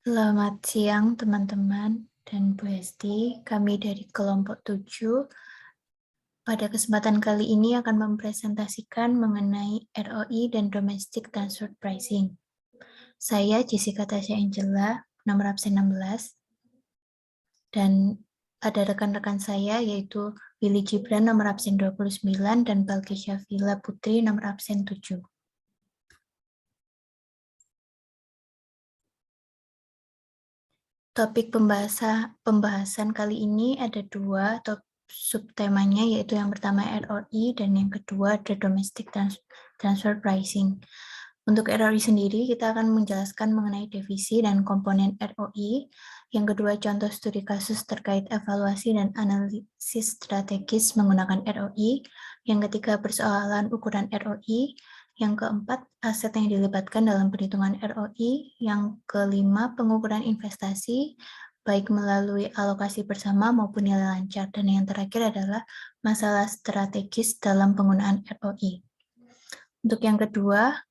Selamat siang teman-teman dan Bu Hesti, kami dari kelompok 7 pada kesempatan kali ini akan mempresentasikan mengenai ROI dan Domestic Transfer Pricing. Saya Jessica Tasya Angela, nomor absen 16, dan ada rekan-rekan saya yaitu Willy Gibran nomor absen 29 dan Balkis Syafila Putri nomor absen 7. Topik pembahasan kali ini ada dua subtemanya, yaitu yang pertama ROI dan yang kedua the Domestic Transfer Pricing. Untuk ROI sendiri, kita akan menjelaskan mengenai divisi dan komponen ROI. Yang kedua, contoh studi kasus terkait evaluasi dan analisis strategis menggunakan ROI. Yang ketiga, persoalan ukuran ROI. Yang keempat, aset yang dilibatkan dalam perhitungan ROI. Yang kelima, pengukuran investasi, baik melalui alokasi bersama maupun nilai lancar. Dan yang terakhir adalah masalah strategis dalam penggunaan ROI. Untuk yang kedua,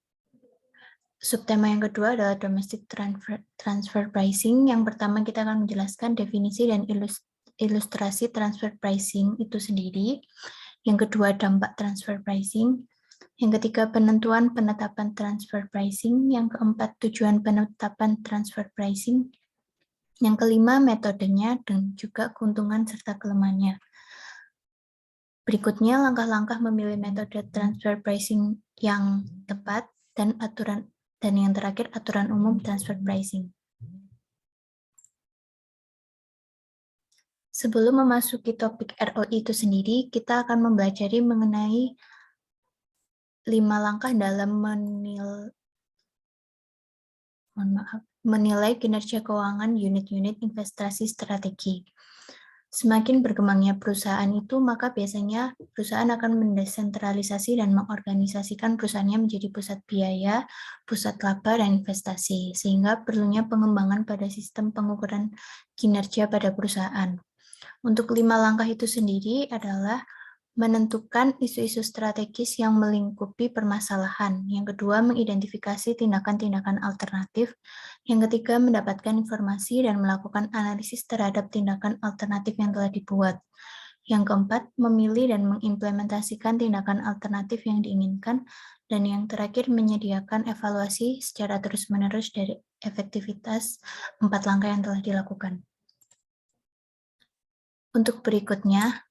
subtema yang kedua adalah domestic transfer pricing. Yang pertama kita akan menjelaskan definisi dan ilustrasi transfer pricing itu sendiri. Yang kedua, dampak transfer pricing. Yang ketiga, penetapan transfer pricing. Yang keempat, tujuan penetapan transfer pricing. Yang kelima, metodenya dan juga keuntungan serta kelemahannya. Berikutnya, langkah-langkah memilih metode transfer pricing yang tepat dan yang terakhir, aturan umum transfer pricing. Sebelum memasuki topik ROI itu sendiri, kita akan mempelajari mengenai 5 langkah dalam menilai kinerja keuangan unit-unit investasi strategi. Semakin berkembangnya perusahaan itu, maka biasanya perusahaan akan mendesentralisasi dan mengorganisasikan perusahaannya menjadi pusat biaya, pusat laba, dan investasi, sehingga perlunya pengembangan pada sistem pengukuran kinerja pada perusahaan. Untuk 5 langkah itu sendiri adalah menentukan isu-isu strategis yang melingkupi permasalahan. Yang kedua, mengidentifikasi tindakan-tindakan alternatif. Yang ketiga, mendapatkan informasi dan melakukan analisis terhadap tindakan alternatif yang telah dibuat. Yang keempat, memilih dan mengimplementasikan tindakan alternatif yang diinginkan. Dan yang terakhir, menyediakan evaluasi secara terus-menerus dari efektivitas 4 langkah yang telah dilakukan. Untuk berikutnya,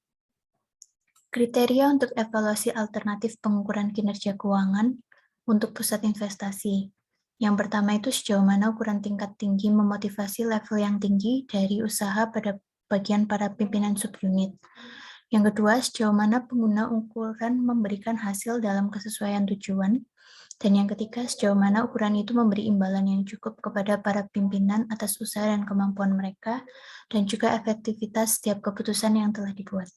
kriteria untuk evaluasi alternatif pengukuran kinerja keuangan untuk pusat investasi. Yang pertama itu sejauh mana ukuran tingkat tinggi memotivasi level yang tinggi dari usaha pada bagian para pimpinan subunit. Yang kedua, sejauh mana pengguna ukuran memberikan hasil dalam kesesuaian tujuan. Dan yang ketiga, sejauh mana ukuran itu memberi imbalan yang cukup kepada para pimpinan atas usaha dan kemampuan mereka, dan juga efektivitas setiap keputusan yang telah dibuat.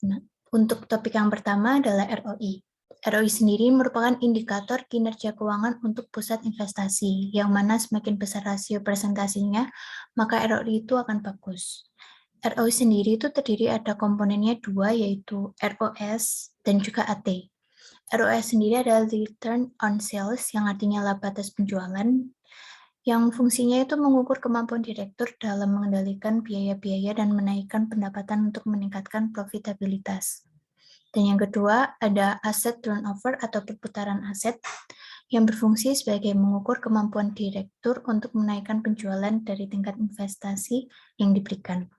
Nah, untuk topik yang pertama adalah ROI. ROI sendiri merupakan indikator kinerja keuangan untuk pusat investasi, yang mana semakin besar rasio presentasinya, maka ROI itu akan bagus. ROI sendiri itu terdiri ada komponennya dua, yaitu ROS dan juga AT. ROS sendiri adalah Return on Sales, yang artinya laba atas penjualan, yang fungsinya itu mengukur kemampuan direktur dalam mengendalikan biaya-biaya dan menaikkan pendapatan untuk meningkatkan profitabilitas. Dan yang kedua, ada asset turnover atau perputaran aset, yang berfungsi sebagai mengukur kemampuan direktur untuk menaikkan penjualan dari tingkat investasi yang diberikan.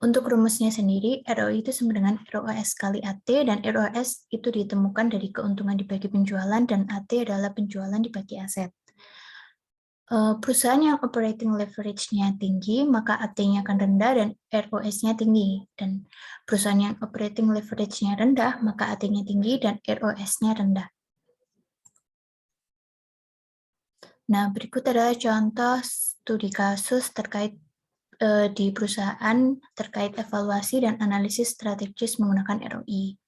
Untuk rumusnya sendiri, ROI itu sama dengan ROS kali AT, dan ROS itu ditemukan dari keuntungan dibagi penjualan, dan AT adalah penjualan dibagi aset. Perusahaan yang operating leverage-nya tinggi, maka AT-nya akan rendah dan ROS-nya tinggi. Dan perusahaan yang operating leverage-nya rendah, maka AT-nya tinggi dan ROS-nya rendah. Nah, berikut adalah contoh studi kasus terkait di perusahaan terkait evaluasi dan analisis strategis menggunakan ROI.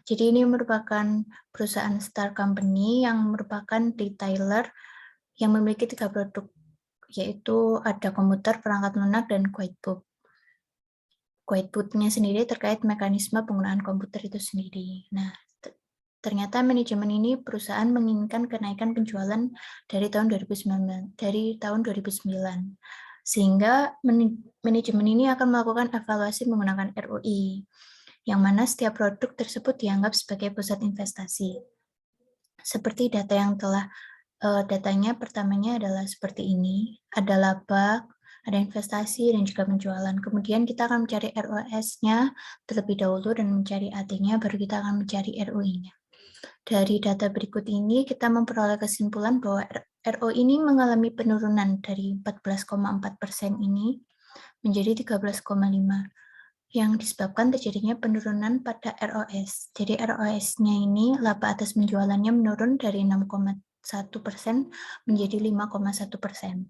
Jadi ini merupakan perusahaan Star Company yang merupakan retailer yang memiliki 3 produk, yaitu ada komputer, perangkat lunak, dan QuietBook. QuietBook-nya sendiri terkait mekanisme penggunaan komputer itu sendiri. Nah, ternyata manajemen ini perusahaan menginginkan kenaikan penjualan dari tahun 2009, sehingga manajemen ini akan melakukan evaluasi menggunakan ROI, yang mana setiap produk tersebut dianggap sebagai pusat investasi. Seperti data yang telah datanya pertamanya adalah seperti ini, ada laba, ada investasi, dan juga penjualan. Kemudian kita akan mencari ROS-nya terlebih dahulu dan mencari AT-nya, baru kita akan mencari ROI-nya. Dari data berikut ini, kita memperoleh kesimpulan bahwa ROI ini mengalami penurunan dari 14,4% ini menjadi 13,5%, yang disebabkan terjadinya penurunan pada ROS. Jadi ROS-nya ini, laba atas penjualannya menurun dari 6,1% menjadi 5,1%.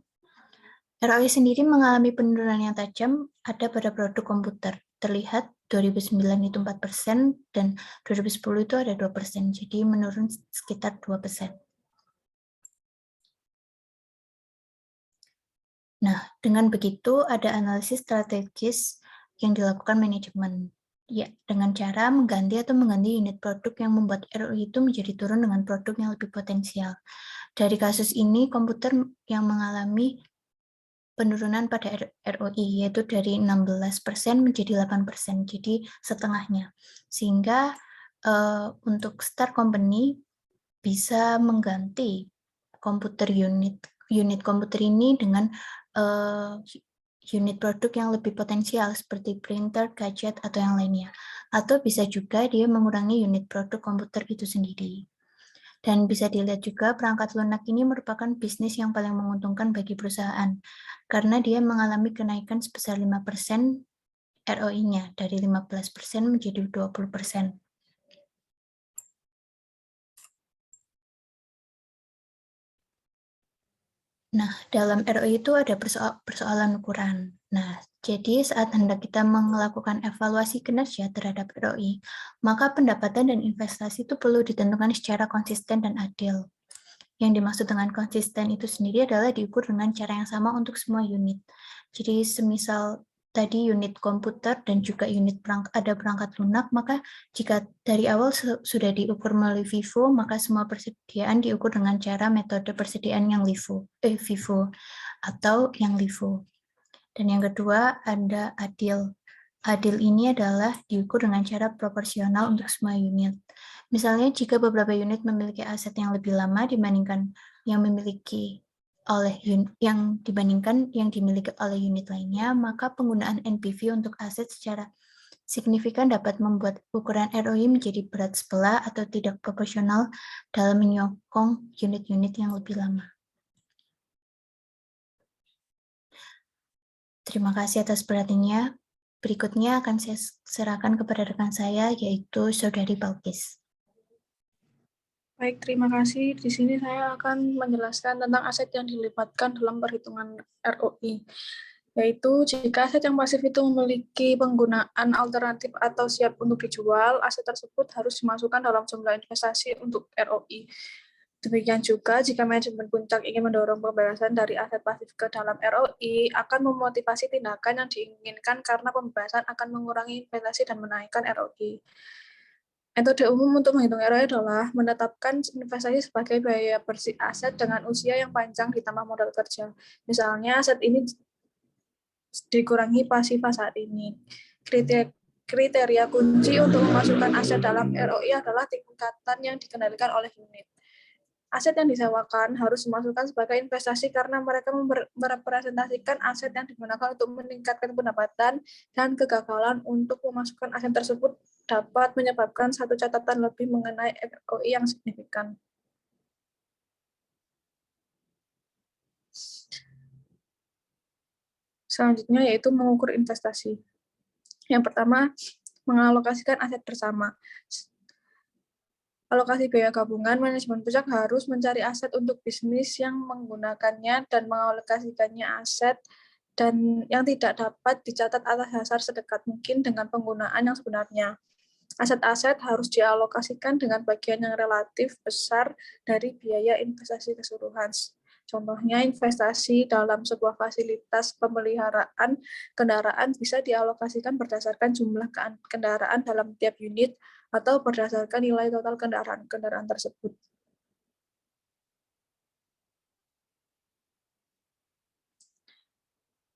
ROI sendiri mengalami penurunan yang tajam ada pada produk komputer. Terlihat 2009 itu 4% dan 2010 itu ada 2%, jadi menurun sekitar 2%. Nah, dengan begitu ada analisis strategis yang dilakukan manajemen. Ya, dengan cara mengganti unit produk yang membuat ROI itu menjadi turun dengan produk yang lebih potensial. Dari kasus ini, komputer yang mengalami penurunan pada ROI, yaitu dari 16% menjadi 8%, jadi setengahnya. Sehingga untuk Star Company bisa mengganti unit komputer ini dengan unit produk yang lebih potensial seperti printer, gadget, atau yang lainnya. Atau bisa juga dia mengurangi unit produk komputer itu sendiri. Dan bisa dilihat juga perangkat lunak ini merupakan bisnis yang paling menguntungkan bagi perusahaan, karena dia mengalami kenaikan sebesar 5% ROI-nya, dari 15% menjadi 20%. Nah, dalam ROI itu ada persoalan ukuran. Nah, jadi saat hendak kita melakukan evaluasi kinerja terhadap ROI, maka pendapatan dan investasi itu perlu ditentukan secara konsisten dan adil. Yang dimaksud dengan konsisten itu sendiri adalah diukur dengan cara yang sama untuk semua unit. Jadi semisal tadi unit komputer dan juga ada perangkat lunak, maka jika dari awal sudah diukur melalui FIFO, maka semua persediaan diukur dengan cara metode persediaan yang FIFO atau yang LIFO. Dan yang kedua ada adil. Adil ini adalah diukur dengan cara proporsional untuk semua unit. Misalnya jika beberapa unit memiliki aset yang lebih lama dibandingkan yang dimiliki oleh unit lainnya, maka penggunaan NPV untuk aset secara signifikan dapat membuat ukuran ROI menjadi berat sebelah atau tidak proporsional dalam menyokong unit-unit yang lebih lama. Terima kasih atas perhatiannya. Berikutnya akan saya serahkan kepada rekan saya, yaitu Saudari Balkis. Baik, terima kasih. Di sini saya akan menjelaskan tentang aset yang dilibatkan dalam perhitungan ROI, yaitu jika aset yang pasif itu memiliki penggunaan alternatif atau siap untuk dijual, aset tersebut harus dimasukkan dalam jumlah investasi untuk ROI. Demikian juga jika manajemen puncak ingin mendorong pembebasan dari aset pasif ke dalam ROI, akan memotivasi tindakan yang diinginkan karena pembebasan akan mengurangi investasi dan menaikkan ROI. Metode umum untuk menghitung ROI adalah menetapkan investasi sebagai biaya bersih aset dengan usia yang panjang ditambah modal kerja. Misalnya, aset ini dikurangi pasifa saat ini. Kriteria kunci untuk memasukkan aset dalam ROI adalah tingkatan yang dikendalikan oleh unit. Aset yang disewakan harus dimasukkan sebagai investasi karena mereka merepresentasikan aset yang digunakan untuk meningkatkan pendapatan, dan kegagalan untuk memasukkan aset tersebut dapat menyebabkan satu catatan lebih mengenai ROI yang signifikan. Selanjutnya yaitu mengukur investasi. Yang pertama, mengalokasikan aset bersama. Alokasi biaya gabungan, manajemen puncak harus mencari aset untuk bisnis yang menggunakannya dan mengalokasikannya aset dan yang tidak dapat dicatat atas dasar sedekat mungkin dengan penggunaan yang sebenarnya. Aset-aset harus dialokasikan dengan bagian yang relatif besar dari biaya investasi keseluruhan. Contohnya, investasi dalam sebuah fasilitas pemeliharaan kendaraan bisa dialokasikan berdasarkan jumlah kendaraan dalam tiap unit, atau berdasarkan nilai total kendaraan tersebut.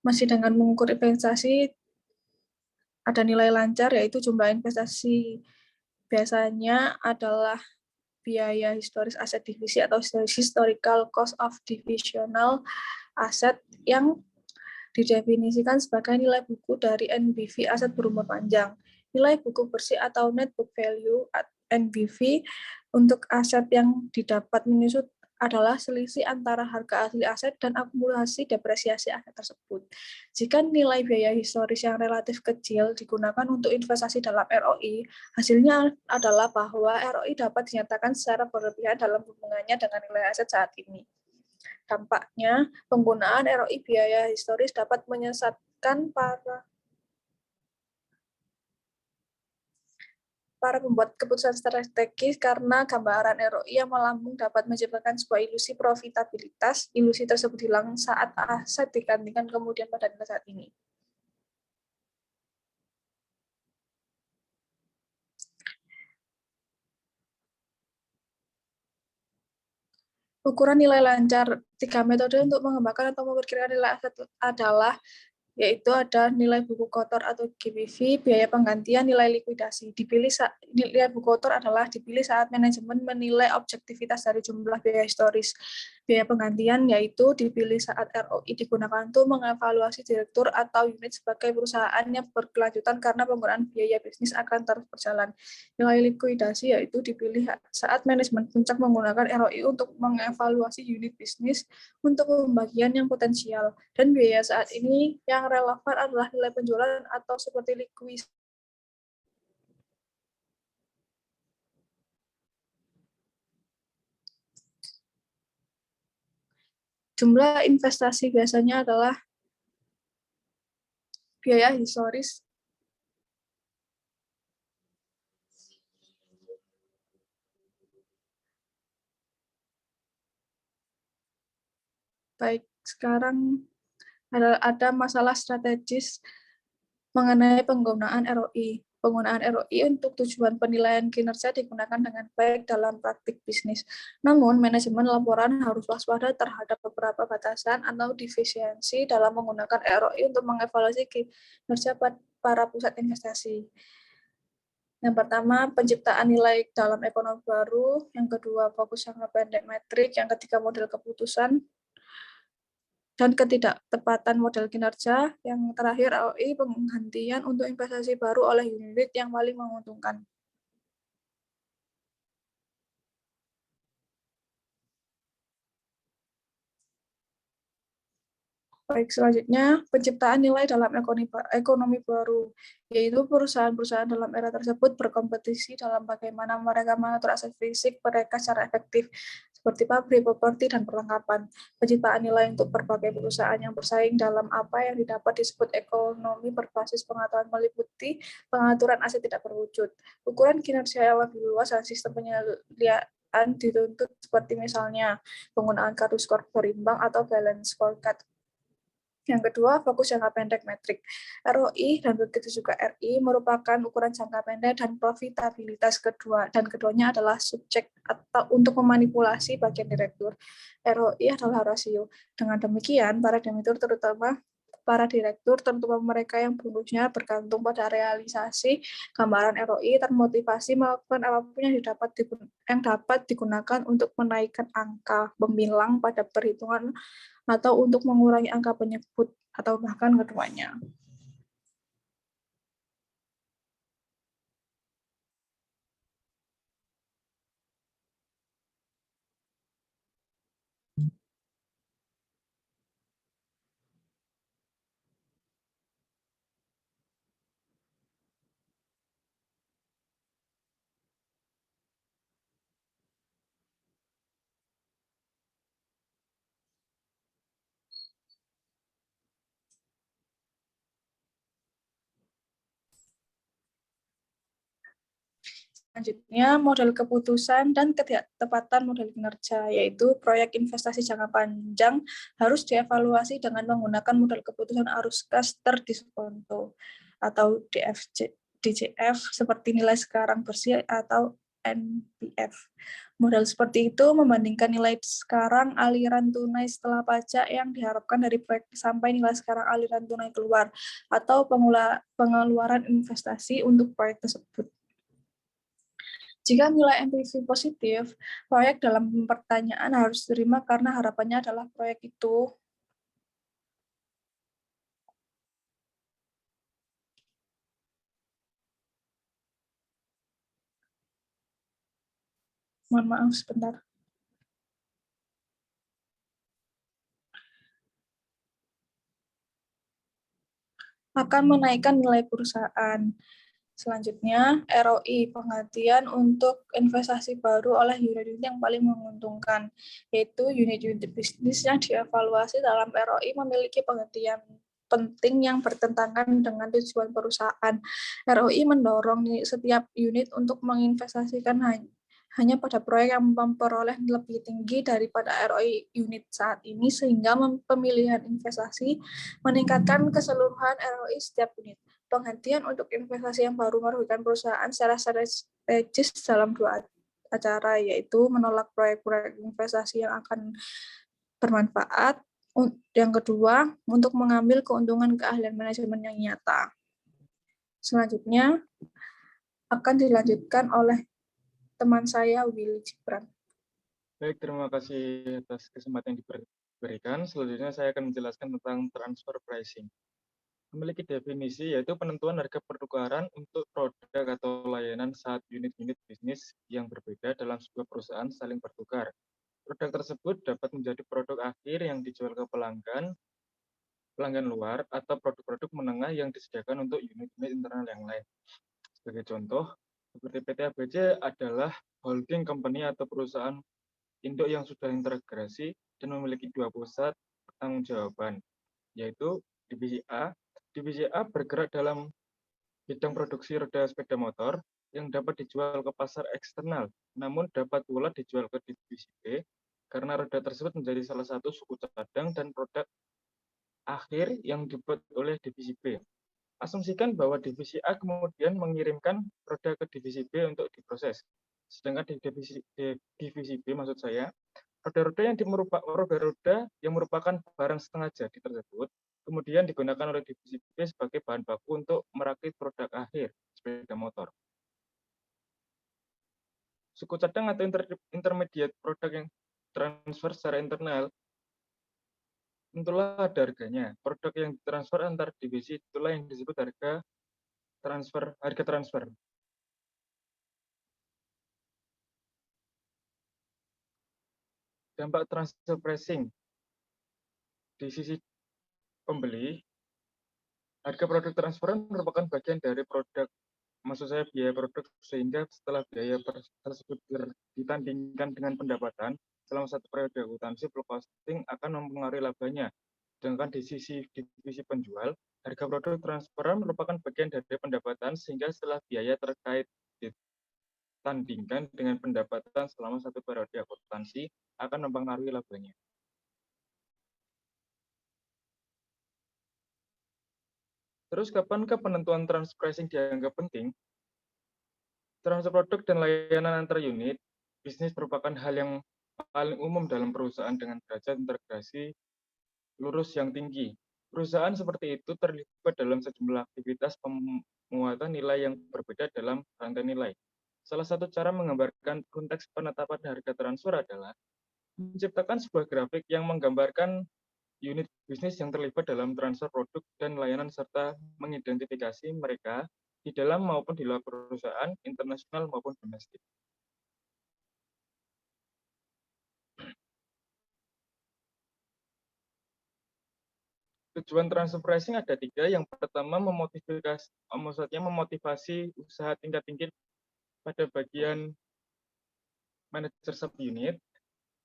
Masih dengan mengukur investasi, ada nilai lancar, yaitu jumlah investasi biasanya adalah biaya historis aset divisi atau historical cost of divisional asset yang didefinisikan sebagai nilai buku dari NBV aset berumur panjang. Nilai buku bersih atau net book value NBV untuk aset yang didapat menyusut adalah selisih antara harga asli aset dan akumulasi depresiasi aset tersebut. Jika nilai biaya historis yang relatif kecil digunakan untuk investasi dalam ROI, hasilnya adalah bahwa ROI dapat dinyatakan secara berlebihan dalam hubungannya dengan nilai aset saat ini. Dampaknya, penggunaan ROI biaya historis dapat menyesatkan para pembuat keputusan strategis karena gambaran ROI yang melambung dapat menciptakan sebuah ilusi profitabilitas. Ilusi tersebut hilang saat aset digantikan kemudian pada nilai saat ini. Ukuran nilai lancar. 3 metode untuk mengembangkan atau memperkirakan nilai aset adalah yaitu ada nilai buku kotor atau GBV, biaya penggantian, nilai likuidasi. Nilai buku kotor adalah dipilih saat manajemen menilai objektivitas dari jumlah biaya historis. Biaya penggantian yaitu dipilih saat ROI digunakan untuk mengevaluasi direktur atau unit sebagai perusahaan yang berkelanjutan karena penggunaan biaya bisnis akan terus berjalan. Nilai likuidasi yaitu dipilih saat manajemen puncak menggunakan ROI untuk mengevaluasi unit bisnis untuk pembagian yang potensial. Dan biaya saat ini yang relevan adalah nilai penjualan atau seperti likuidasi. Jumlah investasi biasanya adalah biaya historis baik sekarang ada masalah strategis mengenai penggunaan ROI. Penggunaan ROI untuk tujuan penilaian kinerja digunakan dengan baik dalam praktik bisnis. Namun, manajemen laporan harus waspada terhadap beberapa batasan atau defisiensi dalam menggunakan ROI untuk mengevaluasi kinerja para pusat investasi. Yang pertama, penciptaan nilai dalam ekonomi baru. Yang kedua, fokus jangka pendek metrik. Yang ketiga, model keputusan dan ketidaktepatan model kinerja. Yang terakhir, ROI penghentian untuk investasi baru oleh unit yang paling menguntungkan. Baik, selanjutnya penciptaan nilai dalam ekonomi baru, yaitu perusahaan-perusahaan dalam era tersebut berkompetisi dalam bagaimana mereka mengatur aset fisik mereka secara efektif, seperti pabrik, properti, dan perlengkapan. Penciptaan nilai untuk berbagai perusahaan yang bersaing dalam apa yang didapat disebut ekonomi berbasis pengetahuan meliputi pengaturan aset tidak berwujud. Ukuran kinerja yang lebih luas dan sistem penilaian dituntut seperti misalnya penggunaan kartu skor berimbang atau balance scorecard. Yang kedua, fokus jangka pendek metrik. ROI dan begitu juga RI merupakan ukuran jangka pendek dan profitabilitas kedua, dan keduanya adalah subjek atau untuk memanipulasi bagian direktur. ROI adalah rasio. Dengan demikian, para direktur, terutama mereka yang bonusnya bergantung pada realisasi gambaran ROI, termotivasi melakukan apapun yang dapat digunakan untuk menaikkan angka pembilang pada perhitungan atau untuk mengurangi angka penyebut, atau bahkan keduanya. Selanjutnya, model keputusan dan ketidaktepatan model kinerja, yaitu proyek investasi jangka panjang harus dievaluasi dengan menggunakan model keputusan arus kas terdiskonto atau DFC. DCF seperti nilai sekarang bersih atau NPF. Model seperti itu membandingkan nilai sekarang aliran tunai setelah pajak yang diharapkan dari proyek sampai nilai sekarang aliran tunai keluar atau pengeluaran investasi untuk proyek tersebut. Jika nilai NPV positif, proyek dalam pertanyaan harus diterima karena harapannya adalah proyek itu mohon maaf sebentar. Akan menaikkan nilai perusahaan. Selanjutnya, ROI, penggantian untuk investasi baru oleh unit-unit yang paling menguntungkan, yaitu unit-unit bisnis yang dievaluasi dalam ROI memiliki penggantian penting yang bertentangan dengan tujuan perusahaan. ROI mendorong setiap unit untuk menginvestasikan hanya pada proyek yang memperoleh lebih tinggi daripada ROI unit saat ini, sehingga pemilihan investasi meningkatkan keseluruhan ROI setiap unit. Penggantian untuk investasi yang baru merugikan perusahaan secara strategis dalam dua acara, yaitu menolak proyek-proyek investasi yang akan bermanfaat. Yang kedua, untuk mengambil keuntungan keahlian manajemen yang nyata. Selanjutnya, akan dilanjutkan oleh teman saya, Willy Gibran. Baik, terima kasih atas kesempatan yang diberikan. Selanjutnya saya akan menjelaskan tentang transfer pricing. Memiliki definisi yaitu penentuan harga pertukaran untuk produk atau layanan saat unit-unit bisnis yang berbeda dalam sebuah perusahaan saling bertukar. Produk tersebut dapat menjadi produk akhir yang dijual ke pelanggan luar, atau produk-produk menengah yang disediakan untuk unit-unit internal yang lain. Sebagai contoh, seperti PT ABC adalah holding company atau perusahaan induk yang sudah integrasi dan memiliki dua pusat pertanggungjawaban, yaitu divisi A. Divisi A bergerak dalam bidang produksi roda sepeda motor yang dapat dijual ke pasar eksternal, namun dapat pula dijual ke divisi B karena roda tersebut menjadi salah satu suku cadang dan produk akhir yang dibuat oleh divisi B. Asumsikan bahwa divisi A kemudian mengirimkan roda ke divisi B untuk diproses. Sedangkan di divisi B maksud saya, roda-roda yang merupakan barang setengah jadi tersebut kemudian digunakan oleh divisi B sebagai bahan baku untuk merakit produk akhir sepeda motor. Suku cadang atau intermediate produk yang transfer secara internal tentulah ada harganya. Produk yang ditransfer antar divisi itulah yang disebut harga transfer. Dampak transfer pricing. Di sisi pembeli, harga produk transferan merupakan bagian dari produk, maksud saya biaya produk, sehingga setelah biaya tersebut ditandingkan dengan pendapatan selama satu periode akuntansi, costing akan mempengaruhi labanya. Sedangkan di sisi divisi penjual, harga produk transferan merupakan bagian dari pendapatan, sehingga setelah biaya terkait ditandingkan dengan pendapatan selama satu periode akuntansi akan mempengaruhi labanya. Terus kapankah penentuan transfer pricing dianggap penting? Transfer produk dan layanan antar unit bisnis merupakan hal yang paling umum dalam perusahaan dengan derajat integrasi lurus yang tinggi. Perusahaan seperti itu terlibat dalam sejumlah aktivitas pemuatan nilai yang berbeda dalam rantai nilai. Salah satu cara menggambarkan konteks penetapan harga transfer adalah menciptakan sebuah grafik yang menggambarkan unit bisnis yang terlibat dalam transfer produk dan layanan serta mengidentifikasi mereka di dalam maupun di luar perusahaan, internasional maupun domestik. Tujuan transfer pricing ada tiga. Yang pertama memotivasi usaha tingkat tinggi pada bagian manajer subunit.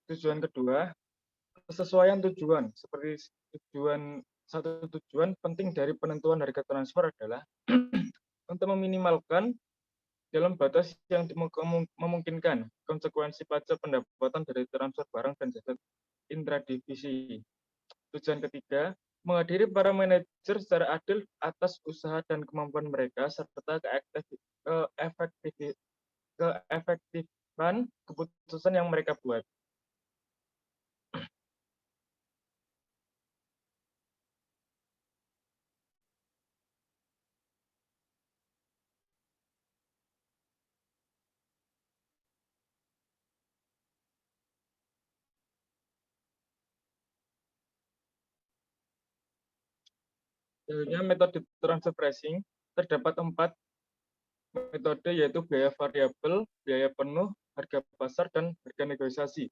Tujuan kedua, kesesuaian tujuan. Seperti satu tujuan penting dari penentuan harga transfer adalah untuk meminimalkan dalam batas yang memungkinkan konsekuensi pajak pendapatan dari transfer barang dan jasa intradivisi. Tujuan ketiga, mengadili para manajer secara adil atas usaha dan kemampuan mereka, serta keefektifan keputusan yang mereka buat. Selanjutnya, metode transfer pricing terdapat 4 metode, yaitu biaya variabel, biaya penuh, harga pasar, dan harga negosiasi.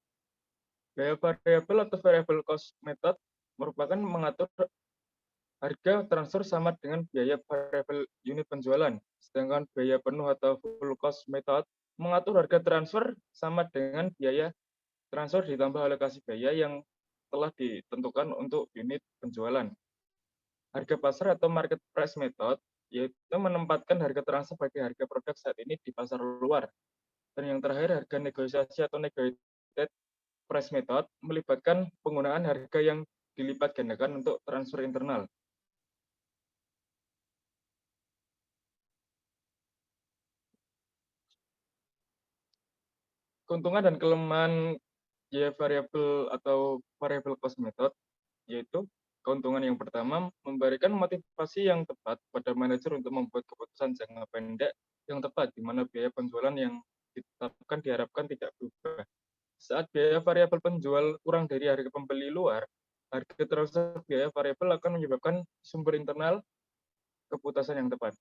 Biaya variabel atau variable cost method merupakan mengatur harga transfer sama dengan biaya variabel unit penjualan, sedangkan biaya penuh atau full cost method mengatur harga transfer sama dengan biaya transfer ditambah alokasi biaya yang telah ditentukan untuk unit penjualan. Harga pasar atau market price method yaitu menempatkan harga transfer sebagai harga produk saat ini di pasar luar. Dan yang terakhir, harga negosiasi atau negotiated price method melibatkan penggunaan harga yang dilipat gandakan untuk transfer internal. Keuntungan dan kelemahan biaya variabel atau variable cost method yaitu keuntungan yang pertama, memberikan motivasi yang tepat pada manajer untuk membuat keputusan jangka pendek yang tepat, di mana biaya penjualan yang ditetapkan diharapkan tidak berubah. Saat biaya variabel penjual kurang dari harga pembeli luar, harga transfer biaya variabel akan menyebabkan sumber internal keputusan yang tepat.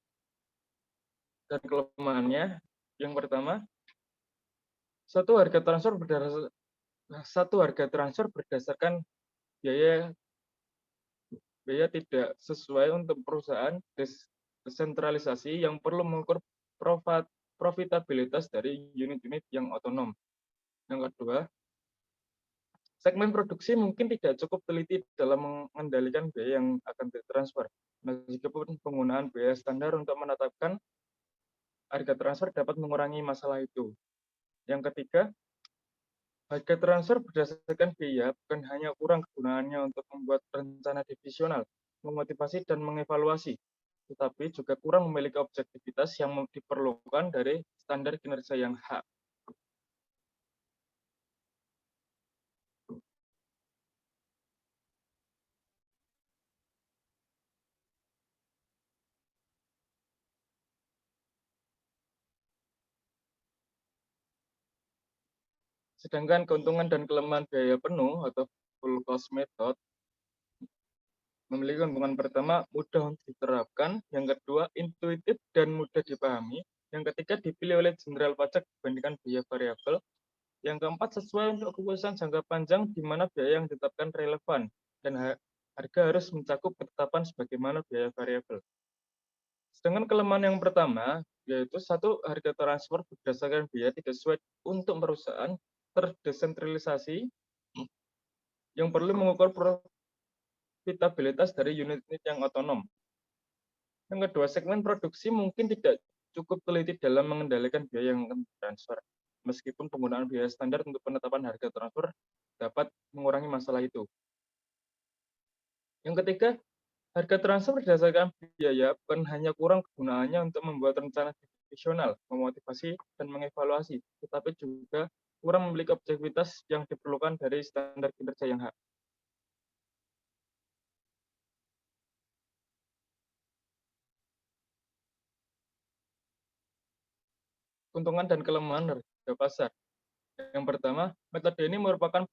Dan kelemahannya, yang pertama, satu harga transfer berdasarkan biaya tidak sesuai untuk perusahaan desentralisasi yang perlu mengukur profitabilitas dari unit-unit yang otonom. Yang kedua, segmen produksi mungkin tidak cukup teliti dalam mengendalikan biaya yang akan ditransfer. Meskipun penggunaan biaya standar untuk menetapkan harga transfer dapat mengurangi masalah itu. Yang ketiga, harga transfer berdasarkan biaya bukan hanya kurang kegunaannya untuk membuat rencana divisional, memotivasi dan mengevaluasi, tetapi juga kurang memiliki objektivitas yang diperlukan dari standar kinerja yang hak. Sedangkan keuntungan dan kelemahan biaya penuh atau full cost method memiliki keuntungan pertama, mudah untuk diterapkan, yang kedua, intuitif dan mudah dipahami, yang ketiga, dipilih oleh Jenderal Pajak dibandingkan biaya variabel, yang keempat, sesuai untuk keputusan jangka panjang di mana biaya yang ditetapkan relevan, dan harga harus mencakup ketetapan sebagaimana biaya variabel. Sedangkan kelemahan yang pertama, yaitu satu, harga transfer berdasarkan biaya tidak sesuai untuk perusahaan terdesentralisasi yang perlu mengukur profitabilitas dari unit-unit yang otonom. Yang kedua, segmen produksi mungkin tidak cukup teliti dalam mengendalikan biaya yang akan transfer. Meskipun penggunaan biaya standar untuk penetapan harga transfer dapat mengurangi masalah itu. Yang ketiga, harga transfer berdasarkan biaya bukan hanya kurang kegunaannya untuk membuat rencana divisional, memotivasi, dan mengevaluasi, tetapi juga kurang memiliki objektivitas yang diperlukan dari standar kinerja yang hak. Keuntungan dan kelemahan harga pasar. Yang pertama, metode ini merupakan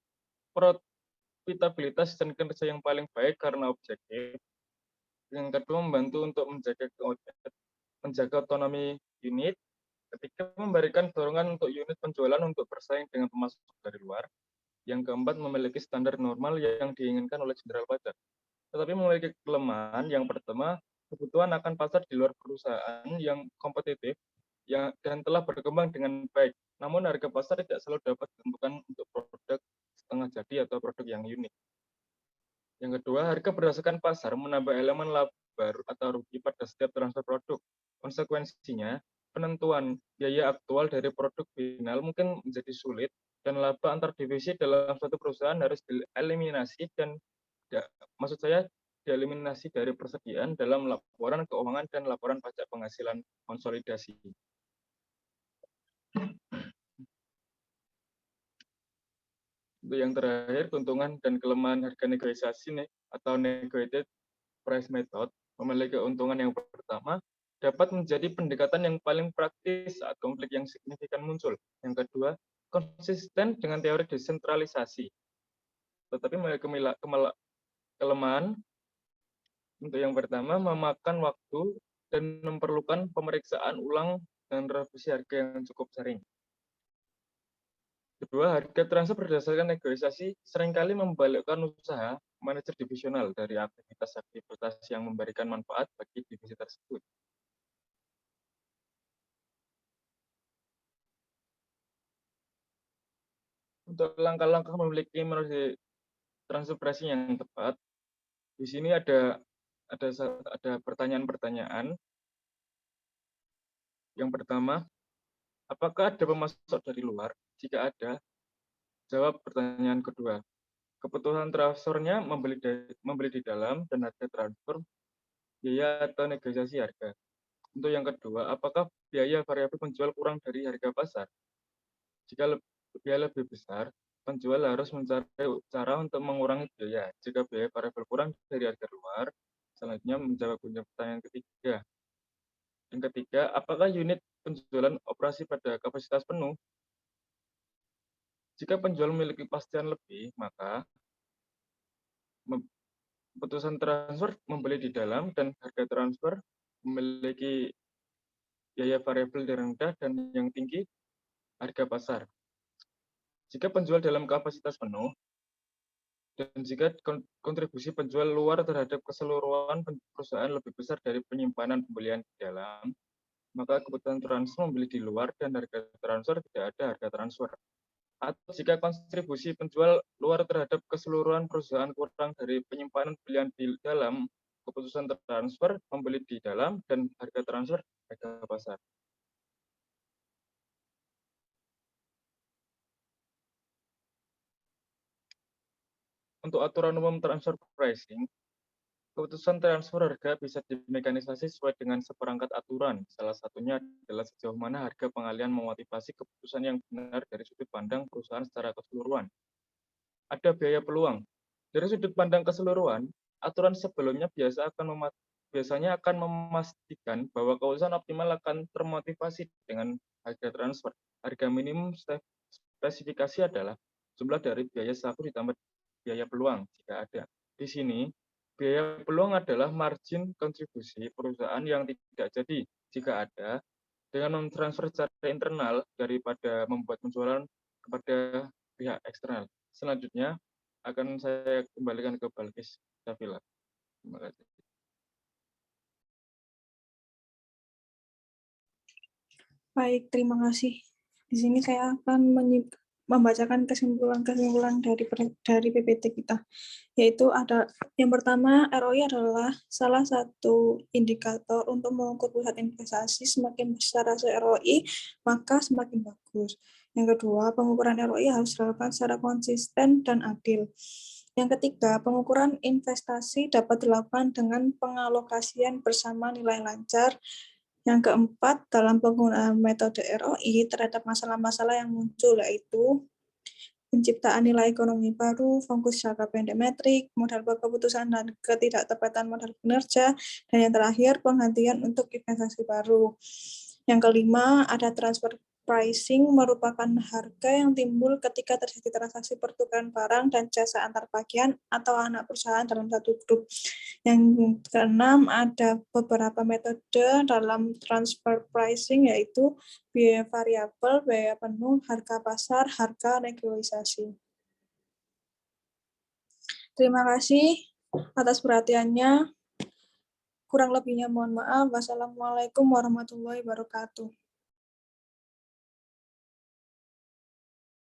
profitabilitas dan kinerja yang paling baik karena objektif. Yang kedua, membantu untuk menjaga otonomi unit. Ketiga, memberikan dorongan untuk unit penjualan untuk bersaing dengan pemasok dari luar. Yang keempat, memiliki standar normal yang diinginkan oleh Jenderal Pajak. Tetapi memiliki kelemahan. Yang pertama, kebutuhan akan pasar di luar perusahaan yang kompetitif dan telah berkembang dengan baik. Namun harga pasar tidak selalu dapat ditentukan untuk produk setengah jadi atau produk yang unik. Yang kedua, harga berdasarkan pasar menambah elemen laba baru atau rugi pada setiap transfer produk. Konsekuensinya, penentuan biaya aktual dari produk final mungkin menjadi sulit dan laba antar divisi dalam suatu perusahaan harus dieliminasi dan maksud saya dieliminasi dari persediaan dalam laporan keuangan dan laporan pajak penghasilan konsolidasi. Untuk yang terakhir, keuntungan dan kelemahan harga negosiasi atau negotiated price method memiliki keuntungan yang pertama, dapat menjadi pendekatan yang paling praktis saat konflik yang signifikan muncul. Yang kedua, konsisten dengan teori desentralisasi. Tetapi memiliki kelemahan. Untuk yang pertama, memakan waktu dan memerlukan pemeriksaan ulang dan revisi harga yang cukup sering. Kedua, harga transfer berdasarkan negosiasi seringkali membalikkan usaha manajer divisional dari aktivitas-aktivitas yang memberikan manfaat bagi divisi tersebut. Untuk langkah-langkah memiliki metode transfer pricing yang tepat, di sini ada pertanyaan-pertanyaan. Yang pertama, apakah ada pemasok dari luar? Jika ada, jawab pertanyaan kedua. Keputusan transfernya membeli di dalam dan harga transfer, biaya atau negosiasi harga. Untuk yang kedua, apakah biaya variabel penjual kurang dari harga pasar? Jika biaya lebih besar, penjual harus mencari cara untuk mengurangi biaya. Jika biaya variabel kurang dari harga luar, selanjutnya menjawab pertanyaan ketiga. Yang ketiga, apakah unit penjualan operasi pada kapasitas penuh? Jika penjual memiliki kepastian lebih, maka keputusan transfer membeli di dalam dan harga transfer memiliki biaya variabel yang rendah dan yang tinggi harga pasar. Jika penjual dalam kapasitas penuh, dan jika kontribusi penjual luar terhadap keseluruhan perusahaan lebih besar dari penyimpanan pembelian di dalam, maka keputusan transfer membeli di luar dan harga transfer tidak ada harga transfer. Atau jika kontribusi penjual luar terhadap keseluruhan perusahaan kurang dari penyimpanan pembelian di dalam, keputusan transfer membeli di dalam dan harga transfer harga pasar. Untuk aturan umum transfer pricing, keputusan transfer harga bisa dimekanisasi sesuai dengan seperangkat aturan. Salah satunya adalah sejauh mana harga pengalihan memotivasi keputusan yang benar dari sudut pandang perusahaan secara keseluruhan. Ada biaya peluang. Dari sudut pandang keseluruhan, aturan sebelumnya biasanya akan memastikan bahwa keputusan optimal akan termotivasi dengan harga transfer. Harga minimum spesifikasi adalah jumlah dari biaya saku ditambah biaya peluang jika ada. Di sini, biaya peluang adalah margin kontribusi perusahaan yang tidak jadi jika ada dengan mentransfer secara internal daripada membuat penjualan kepada pihak eksternal. Selanjutnya akan saya kembalikan ke Balkis Syafila. Terima kasih. Baik, terima kasih. Di sini saya akan membacakan kesimpulan-kesimpulan dari PPT kita, yaitu ada yang pertama, ROI adalah salah satu indikator untuk mengukur pusat investasi. Semakin besar hasil ROI, maka semakin bagus. Yang kedua, pengukuran ROI harus dilakukan secara konsisten dan adil. Yang ketiga, pengukuran investasi dapat dilakukan dengan pengalokasian bersama nilai lancar. Yang keempat, dalam penggunaan metode ROI terhadap masalah-masalah yang muncul, yaitu penciptaan nilai ekonomi baru, fokus jangka pendek metrik, modal keputusan dan ketidaktepatan modal kinerja, dan yang terakhir, penghentian untuk investasi baru. Yang kelima, ada transfer pricing, merupakan harga yang timbul ketika terjadi transaksi pertukaran barang dan jasa antar bagian atau anak perusahaan dalam satu grup. Yang keenam, ada beberapa metode dalam transfer pricing, yaitu biaya variabel, biaya penuh, harga pasar, harga negosiasi. Terima kasih atas perhatiannya. Kurang lebihnya mohon maaf. Wassalamualaikum warahmatullahi wabarakatuh.